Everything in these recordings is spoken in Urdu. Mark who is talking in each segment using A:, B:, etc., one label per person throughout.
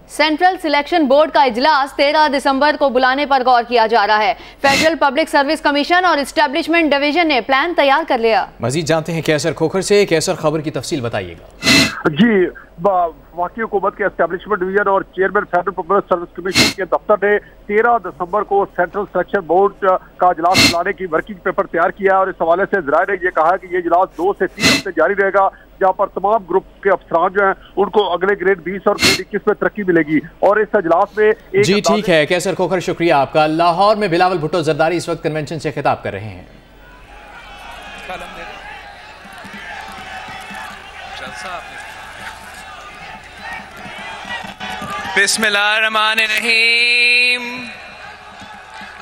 A: سینٹرل سلیکشن بورڈ کا اجلاس 13 دسمبر کو بلانے پر غور کیا جا رہا ہے۔ فیڈرل پبلک سروس کمیشن اور اسٹیبلشمنٹ ڈویژن نے پلان تیار کر لیا۔
B: مزید جانتے ہیں کیسر کھوکھر سے۔ کیسر، خبر کی تفصیل بتائیے گا۔
C: جی، وفاقی حکومت کے اسٹیبلشمنٹ ڈویژن اور chairman federal public service commission کے دفتر نے 13 دسمبر کو سینٹرل سلیکشن بورڈ کا اجلاس بلانے کی ورکنگ پیپر تیار کیا ہے، اور اس حوالے سے ذرائع نے یہ کہا کہ یہ اجلاس 2 سے 3 ہفتے جاری رہے گا، جہاں پر تمام گروپ کے افسران جو ہیں ان کو اگلے گریڈ 20 اور گریڈ 21 میں ترقی ملے گی۔ اور اس اجلاس میں
B: جی ٹھیک ہے کیسر کھوکھر، شکریہ آپ کا۔ لاہور میں بلاول بھٹو زرداری اس وقت کنونشن سے خطاب کر رہے ہیں۔
D: بسم اللہ الرحمن الرحیم،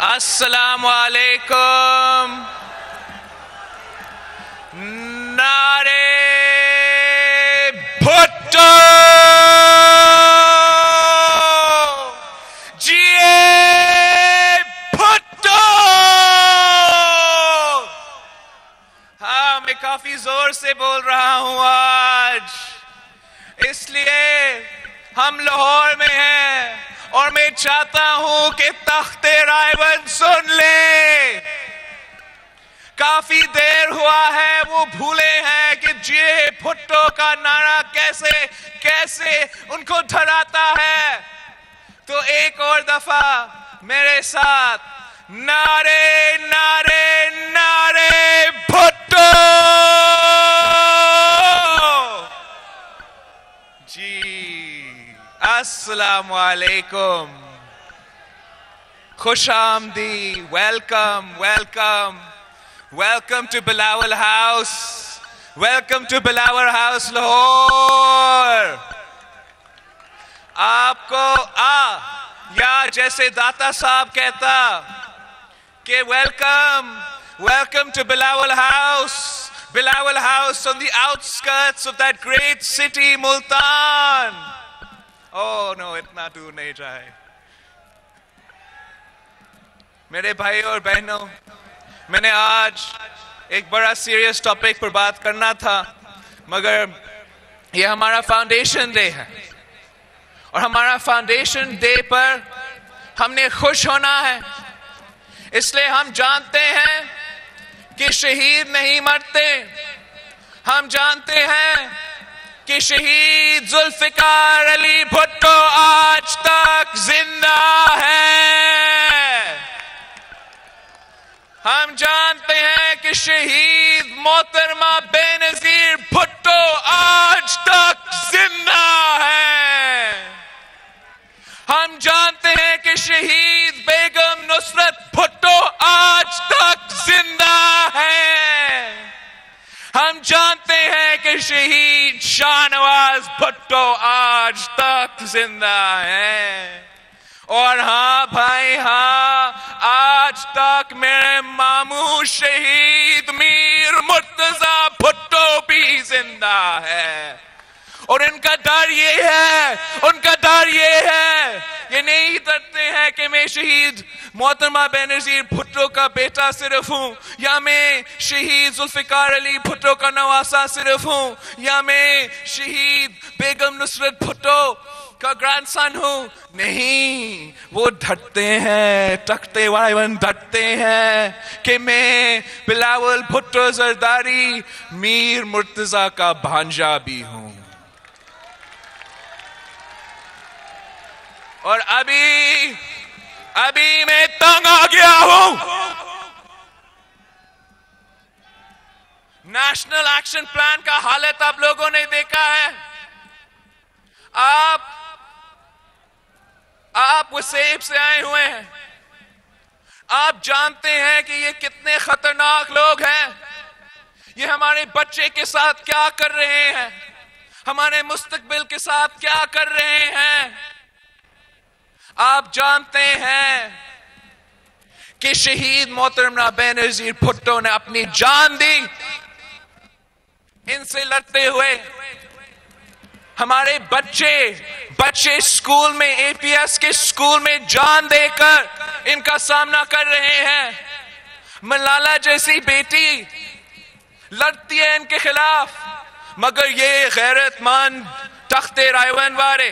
D: السلام علیکم۔ نعرے بھٹو جیے بھٹو۔ ہاں، میں کافی زور سے بول رہا ہوں آج، اس لیے ہم لاہور میں ہیں اور میں چاہتا ہوں کہ تخت رائے بند سن لیں۔ کافی دیر ہوا ہے وہ بھولے ہیں کہ جے بھٹو کا نعرہ کیسے ان کو ڈراتا ہے۔ تو ایک اور دفعہ میرے ساتھ نعرے نعرے نعرے بھٹو۔ جی السلام علیکم، خوش آمدید، welcome welcome welcome to Bilawal house, welcome to Bilawal house Lahore. آپ کو یا جیسے داتا صاحب کہتا کہ welcome welcome to Bilawal house, Bilawal House on the outskirts of that great city, Multan. Oh no, اتنا دور نہیں جائے۔ میرے بھائی اور بہنوں، میں نے آج ایک بڑا سیریس ٹاپک پر بات کرنا تھا، مگر یہ ہمارا فاؤنڈیشن ڈے ہے، اور ہمارا فاؤنڈیشن ڈے پر ہم نے خوش ہونا ہے، اس لیے ہم جانتے ہیں کہ شہید نہیں مرتے۔ ہم جانتے ہیں کہ شہید ذوالفقار علی بھٹو آج تک زندہ ہے۔ ہم جانتے ہیں کہ شہید محترمہ بے نظیر بھٹو آج تک زندہ ہے۔ ہم جانتے ہیں کہ شہید بیگم نصرت بھٹو آج تک زندہ ہے۔ ہم جانتے ہیں کہ شہید شاہ نواز بھٹو آج تک زندہ ہے۔ اور ہاں بھائی ہاں، آج تک میرے ماموں شہید میر مرتضی بھٹو بھی زندہ ہے۔ اور ان کا ڈر یہ ہے، یہ نہیں ڈرتے ہیں کہ میں شہید محترمہ بے نظیر بھٹو کا بیٹا صرف ہوں، یا میں شہید ذوالفقار علی بھٹو کا نواسا صرف ہوں، یا میں شہید بیگم نصرت بھٹو کا گرانڈ سن ہوں۔ نہیں، وہ ڈرتے ہیں، تخت رائے بند ڈرتے ہیں کہ میں بلاول بھٹو زرداری میر مرتضی کا بھانجا بھی ہوں۔ اور ابھی میں تنگ آ گیا ہوں۔ نیشنل ایکشن پلان کا حالت آپ لوگوں نے دیکھا ہے۔ آپ وسیب سے آئے ہوئے ہیں، آپ جانتے ہیں کہ یہ کتنے خطرناک لوگ ہیں۔ یہ ہمارے بچے کے ساتھ کیا کر رہے ہیں، ہمارے مستقبل کے ساتھ کیا کر رہے ہیں۔ آپ جانتے ہیں کہ شہید محترمہ بے نظیر بھٹو نے اپنی جان دی ان سے لڑتے ہوئے۔ ہمارے بچے اسکول میں، اے پی ایس کے اسکول میں جان دے کر ان کا سامنا کر رہے ہیں۔ ملالہ جیسی بیٹی لڑتی ہے ان کے خلاف، مگر یہ غیرت مند تخت رائے بند والے،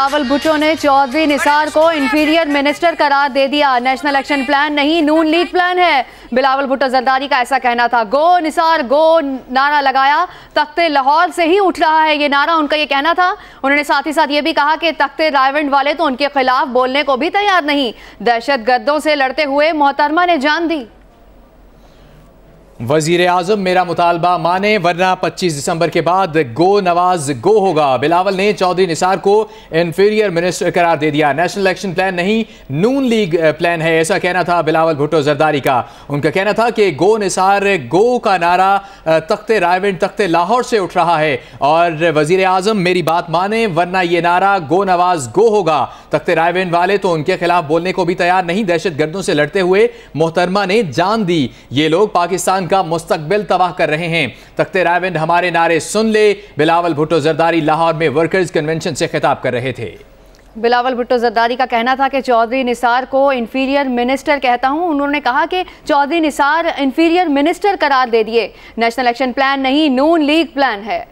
A: بلاول بھٹو نے چودھری نثار کو انفیریئر منسٹر قرار دے دیا. نیشنل ایکشن پلان نہیں، نون لیگ پلان ہے. بلاول بھٹو زرداری کا ایسا کہنا تھا. گو نثار گو نعرہ لگایا. تخت لاہور سے ہی اٹھ رہا ہے یہ نعرہ، ان کا یہ کہنا تھا. انہوں نے ساتھ ہی ساتھ یہ بھی کہا کہ تخت رائیونڈ والے تو ان کے خلاف بولنے کو بھی تیار نہیں. دہشت گردوں سے لڑتے ہوئے محترمہ نے جان دی.
B: وزیر اعظم میرا مطالبہ مانے ورنہ 25 دسمبر کے بعد گو نواز گو ہوگا. بلاول نے چودھری نثار کو انفیریئر منسٹر قرار دے دیا. نیشنل ایکشن پلان نہیں، نون لیگ پلان ہے، ایسا کہنا تھا بلاول بھٹو زرداری کا. ان کا کہنا تھا کہ گو نثار گو کا نعرہ تخت رائیونڈ تخت لاہور سے اٹھ رہا ہے، اور وزیر اعظم میری بات مانے ورنہ یہ نعرہ گو نواز گو ہوگا. تخت رائیونڈ والے تو ان کے خلاف بولنے کو بھی تیار نہیں. دہشت گردوں سے لڑتے ہوئے محترمہ نے جان دی. یہ لوگ پاکستان کا مستقبل تباہ کر رہے ہیں. تخت رائیونڈ ہمارے نعرے سن لے. بلاول بھٹو زرداری لاہور میں ورکرز کنونشن سے خطاب کر رہے تھے.
A: بلاول بھٹو زرداری کا کہنا تھا کہ چودھری نثار کو انفیریئر منسٹر کہتا ہوں. انہوں نے کہا کہ چودھری نثار انفیریئر منسٹر قرار دے دیے. نیشنل ایکشن پلان نہیں، نون لیگ پلان ہے.